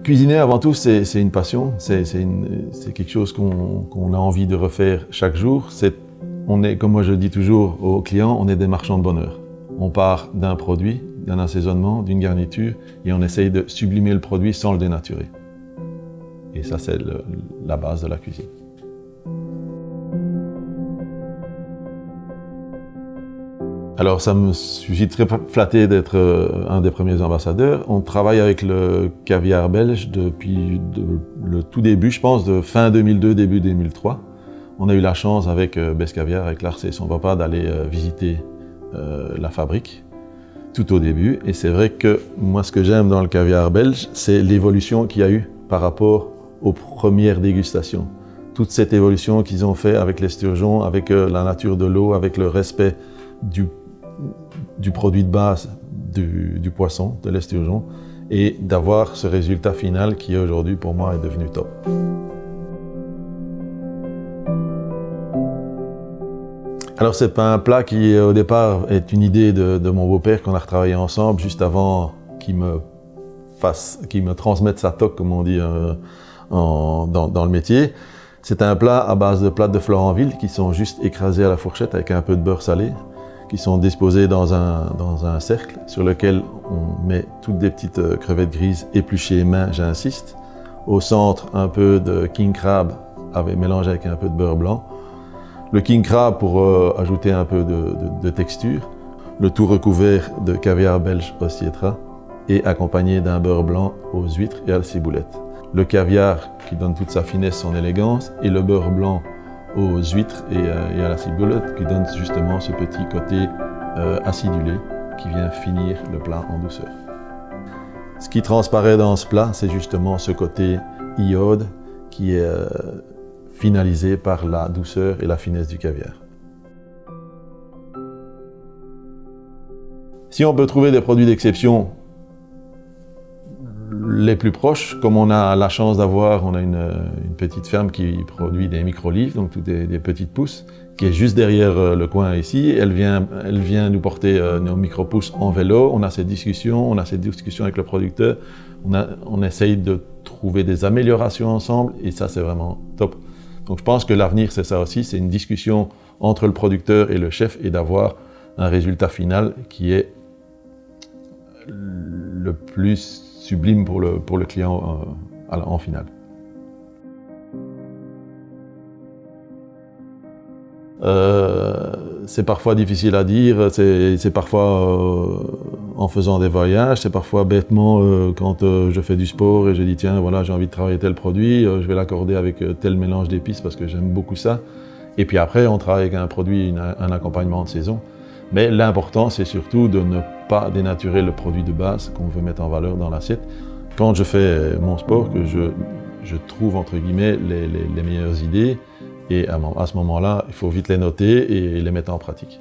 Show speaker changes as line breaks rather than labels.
Cuisiner, avant tout, c'est une passion, c'est quelque chose qu'on a envie de refaire chaque jour. On est, comme moi je le dis toujours aux clients, on est des marchands de bonheur. On part d'un produit, d'un assaisonnement, d'une garniture, et on essaye de sublimer le produit sans le dénaturer. Et ça, c'est la base de la cuisine. Alors, je suis très flatté d'être un des premiers ambassadeurs. On travaille avec le caviar belge depuis le tout début, je pense, de fin 2002, début 2003. On a eu la chance avec Best Caviar, avec Lars et son papa, d'aller visiter la fabrique tout au début. Et c'est vrai que moi, ce que j'aime dans le caviar belge, c'est l'évolution qu'il y a eu par rapport aux premières dégustations. Toute cette évolution qu'ils ont fait avec l'esturgeon, avec la nature de l'eau, avec le respect du produit de base du poisson, de l'esturgeon, et d'avoir ce résultat final qui aujourd'hui pour moi est devenu top. Alors c'est pas un plat qui au départ est une idée de mon beau-père qu'on a retravaillé ensemble juste avant qu'il me transmette sa toque, comme on dit dans le métier. C'est un plat à base de plates de Florenville qui sont juste écrasées à la fourchette avec un peu de beurre salé, qui sont disposés dans un cercle sur lequel on met toutes des petites crevettes grises épluchées main, j'insiste. Au centre, un peu de king crab mélangé avec un peu de beurre blanc. Le king crab pour ajouter un peu de texture. Le tout recouvert de caviar belge au citra et accompagné d'un beurre blanc aux huîtres et à la ciboulette. Le caviar qui donne toute sa finesse, son élégance, et le beurre blanc aux huîtres et à la ciboulette qui donne justement ce petit côté acidulé qui vient finir le plat en douceur. Ce qui transparaît dans ce plat, c'est justement ce côté iode qui est finalisé par la douceur et la finesse du caviar. Si on peut trouver des produits d'exception les plus proches, comme on a la chance d'avoir, on a une petite ferme qui produit des micro-olives, donc toutes des petites pousses, qui est juste derrière le coin ici. Elle vient nous porter nos micro-pousses en vélo. On a cette discussion avec le producteur. On essaye de trouver des améliorations ensemble et ça, c'est vraiment top. Donc je pense que l'avenir, c'est ça aussi, c'est une discussion entre le producteur et le chef et d'avoir un résultat final qui est le plus sublime pour le client en finale. C'est parfois difficile à dire, c'est parfois en faisant des voyages, c'est parfois bêtement quand je fais du sport et je dis tiens voilà j'ai envie de travailler tel produit, je vais l'accorder avec tel mélange d'épices parce que j'aime beaucoup ça. Et puis après on travaille avec un produit, un accompagnement de saison. Mais l'important, c'est surtout de ne pas dénaturer le produit de base qu'on veut mettre en valeur dans l'assiette. Quand je fais mon sport, que je trouve, entre guillemets, les meilleures idées, et à ce moment-là, il faut vite les noter et les mettre en pratique.